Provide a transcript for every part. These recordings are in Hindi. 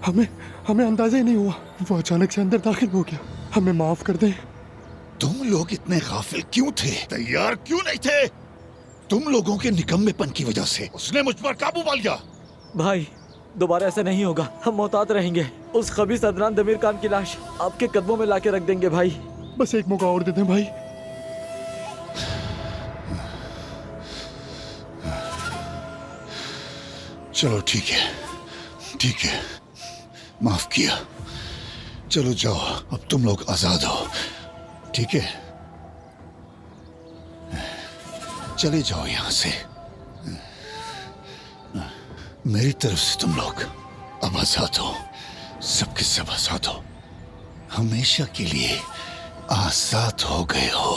हमें हमें अंदाजा ही नहीं हुआ, वो अचानक से अंदर दाखिल हो गया। हमें माफ कर दें। तुम लोग इतने गाफिल क्यों थे, तैयार क्यों नहीं थे? तुम लोगों के निकम्मेपन की वजह से उसने मुझ पर काबू पा लिया। भाई दोबारा ऐसा नहीं होगा, हम मोहतात रहेंगे। उस खबीस अदनान दमीर खान की लाश आपके कदमों में लाके रख देंगे भाई। बस एक मौका और दे दें भाई। चलो ठीक है, ठीक है, माफ किया। चलो जाओ, अब तुम लोग आजाद हो, ठीक है? चले जाओ यहां से। मेरी तरफ से तुम लोग अब आजाद हो, सबके सब आजाद हो, हमेशा के लिए आजाद हो गए हो।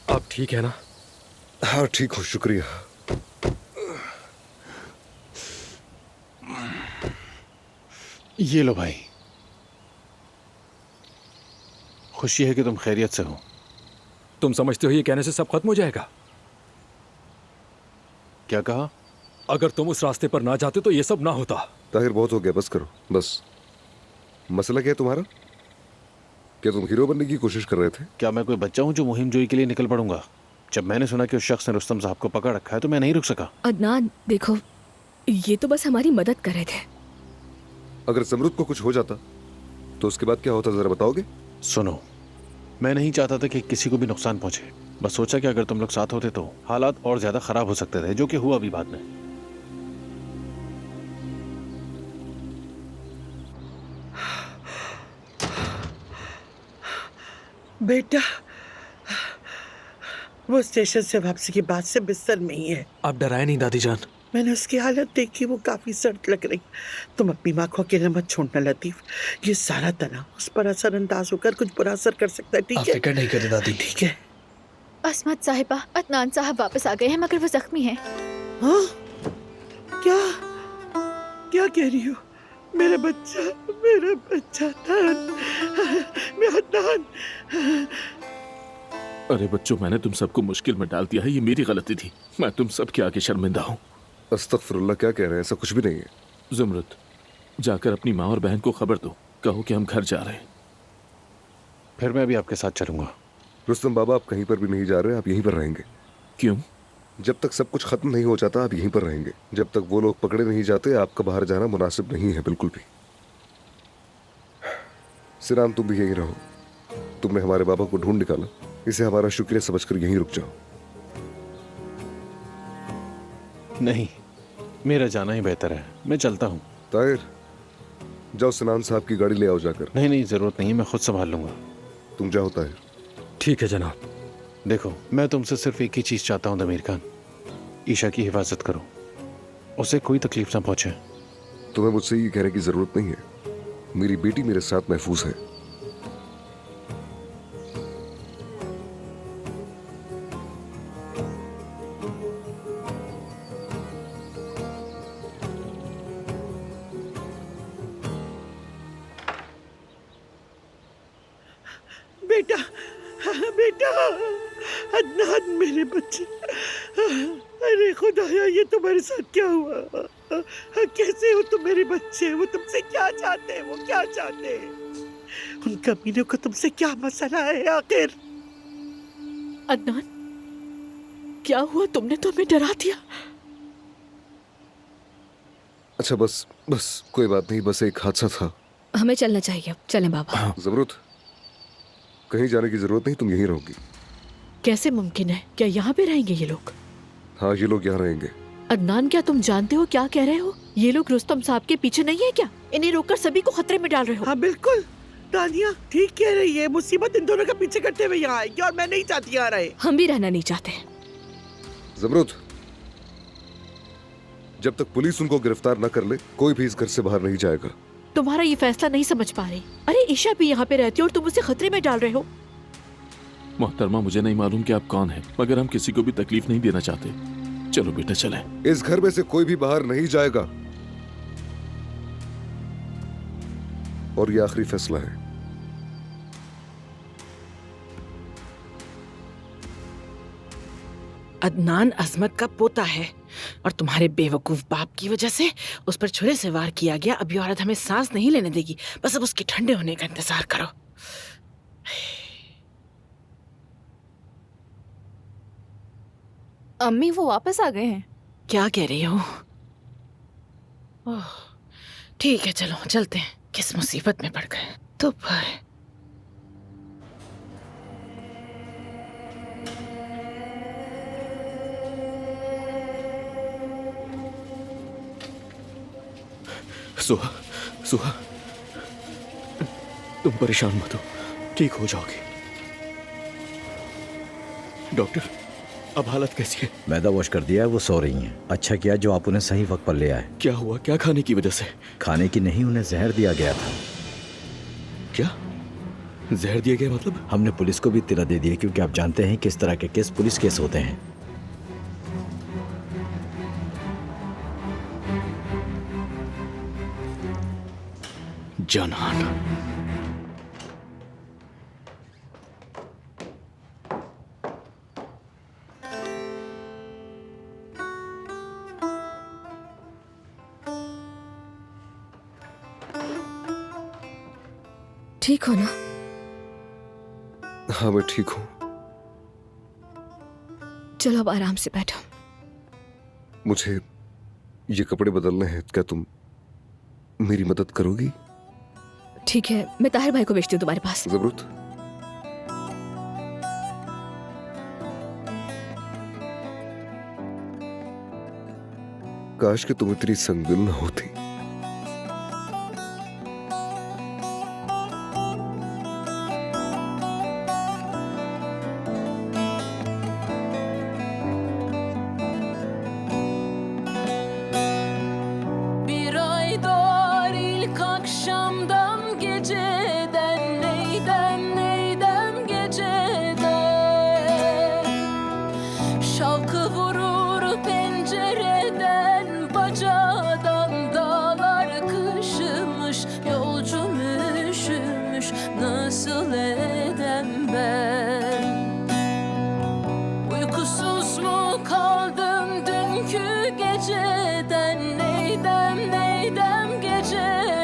आप ठीक है ना? हाँ ठीक हूँ, शुक्रिया। ये लो भाई, खुशी है कि तुम खैरियत से हो। तुम समझते हो ये कहने से सब खत्म हो जाएगा? क्या कहा? अगर तुम उस रास्ते पर ना जाते तो ये सब ना होता। ताहिर बहुत हो गया, बस करो बस। मसला क्या है तुम्हारा? क्या तुम हीरो बनने की कोशिश कर रहे थे? क्या मैं कोई बच्चा हूँ जो मुहिम जोई के लिए निकल पड़ूंगा? जब मैंने सुना कि उस शख्स ने रुस्तम साहब को पकड़ रखा है तो मैं नहीं रुक सका। अदनान देखो, ये तो बस हमारी मदद कर रहे थे। अगर ज़मरुद को कुछ हो जाता तो उसके बाद क्या होता, जरा बताओगे? सुनो, मैं नहीं चाहता था कि किसी को भी नुकसान पहुंचे। बस सोचा कि अगर तुम लोग साथ होते तो हालात और ज्यादा खराब हो सकते थे, जो कि हुआ भी बाद में। बेटा, वो स्टेशन से वापसी के बाद से बिस्तर में ही है। आप डराए नहीं दादी जान। मैंने उसकी हालत देखी, वो काफी सर्द लग रही। तुम अपनी माँ को अकेला मत छोड़ना लतीफ। ये सारा तनाव उस पर असरअंदाज होकर कुछ बुरा असर कर सकता है, ठीक है? फिक्र नहीं करें दादी। ठीक है। असमत साहिबा, अदनान साहब वापस आ गए हैं मगर वो जख्मी हैं। हाँ? क्या क्या कह रही हो? मेरा बच्चा अदनान, मेरा अदनान। अरे बच्चों, मैंने तुम सबको मुश्किल में डाल दिया है, ये मेरी गलती थी। मैं तुम सबके आगे शर्मिंदा हूँ। अस्तगफिरुल्लाह, क्या कह रहे हैं? ऐसा कुछ भी नहीं है। ज़मरुद, जाकर अपनी माँ और बहन को खबर दो, कहो कि हम घर जा रहे हैं। फिर मैं भी आपके साथ चलूंगा। रुस्तम बाबा, आप कहीं पर भी नहीं जा रहे, आप यहीं पर रहेंगे। क्यों? जब तक सब कुछ खत्म नहीं हो जाता आप यहीं पर रहेंगे। जब तक वो लोग पकड़े नहीं जाते आपका बाहर जाना मुनासिब नहीं है, बिल्कुल भी। सिनान, तुम भी यहीं रहो। तुमने हमारे बाबा को ढूंढ निकाला, इसे हमारा शुक्रिया समझकर यहीं रुक जाओ। नहीं, मेरा जाना ही बेहतर है, मैं चलता हूँ। ताहिर, जाओ सिनान साहब की गाड़ी ले आओ जाकर। नहीं, जरूरत नहीं है, मैं खुद संभाल लूंगा। तुम जाओ ताहिर। ठीक है जनाब। देखो, मैं तुमसे सिर्फ एक ही चीज चाहता हूँ दमीर खान, ईशा की हिफाजत करो, उसे कोई तकलीफ ना पहुंचे। तुम्हें मुझसे ये कहने की जरूरत नहीं है, मेरी बेटी मेरे साथ महफूज है। बेटा, बेटा, अदनान मेरे बच्चे। अरे खुदाया, ये तुम्हारे साथ क्या हुआ? कैसे हो तुम मेरे बच्चे? वो तुमसे क्या चाहते हैं? वो क्या चाहते हैं? उन कमीनों को तुमसे क्या मसला है आखिर? अदनान, क्या हुआ? तुमने तो हमें डरा दिया। अच्छा बस बस, कोई बात नहीं, बस एक हादसा था। हमें चलना चाहिए अब। चलें बाबा। ज़मरुद, कहीं जाने की जरूरत नहीं, तुम यहीं रहोगी। कैसे मुमकिन है? क्या यहाँ पे रहेंगे ये लोग? हाँ, ये लोग यहाँ रहेंगे। अदनान, क्या तुम जानते हो क्या कह रहे हो? ये लोग रुस्तम साहब के पीछे नहीं है क्या? इन्हें रोककर सभी को खतरे में डाल रहे हो। हाँ बिल्कुल, तानिया ठीक कह रही है। मुसीबत इन दोनों का पीछे करते हुए यहाँ आएगी और मैं नहीं चाहती यहाँ रहे। हम भी रहना नहीं चाहते। ज़मरुद, जब तक पुलिस उनको गिरफ्तार न कर ले कोई भी इस घर से बाहर नहीं जाएगा। तुम्हारा ये फैसला नहीं समझ पा रही। अरे ईशा भी यहाँ पे रहती है और तुम उसे खतरे में डाल रहे हो। मोहतरमा, मुझे नहीं मालूम कि आप कौन हैं, मगर हम किसी को भी तकलीफ नहीं देना चाहते। चलो बेटा चलें। इस घर में से कोई भी बाहर नहीं जाएगा, और ये आखिरी फैसला है। अदनान अजमत का पोता है और तुम्हारे बेवकूफ बाप की वजह से उस पर छुरे से वार किया गया। अब ये औरत हमें सांस नहीं लेने देगी। बस अब उसके ठंडे होने का इंतजार करो। अम्मी वो वापस आ गए हैं। क्या कह रही हो? ओह, ठीक है, चलो चलते हैं। किस मुसीबत में पड़ गए तो पर। सुहा, सुहा, तुम परेशान मत हो, ठीक हो जाओगे। डॉक्टर, अब हालत कैसी है? मैदा वॉश कर दिया है, वो सो रही हैं। अच्छा किया जो आप उन्हें सही वक्त पर ले आए। क्या हुआ? क्या खाने की वजह से? खाने की नहीं, उन्हें जहर दिया गया था। क्या जहर दिया गया? मतलब? हमने पुलिस को भी इत्तला दे दी है, क्योंकि आप जानते हैं किस तरह के केस पुलिस केस होते हैं। जानान, ठीक हो ना? हाँ मैं ठीक हूँ। चलो अब आराम से बैठो। मुझे ये कपड़े बदलने हैं, क्या तुम मेरी मदद करोगी? ठीक है, मैं ताहिर भाई को भेजती हूँ तुम्हारे पास। जबरूत, काश कि तुम इतनी संगदिल न होती। Bir ay doğar ilk akşamdan, geceden neydem geceden. Şavkı vurur pencereden, bacadan dağlar kışımış. Yolcum üşümüş, nasıl edem ben? Uykusuz mu kaldım dünkü geceden, neydem geceden.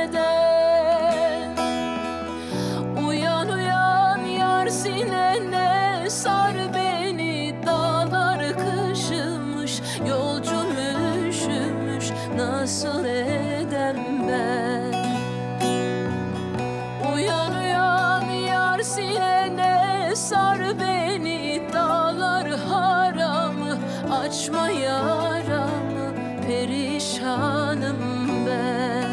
Uyan uyan yar sinene, sar beni, dağlar kışımış. Yolcum üşümüş, nasıl edem ben? Uyan uyan yar sinene, sar beni, dağlar haramı. Açma yaramı, perişanım ben.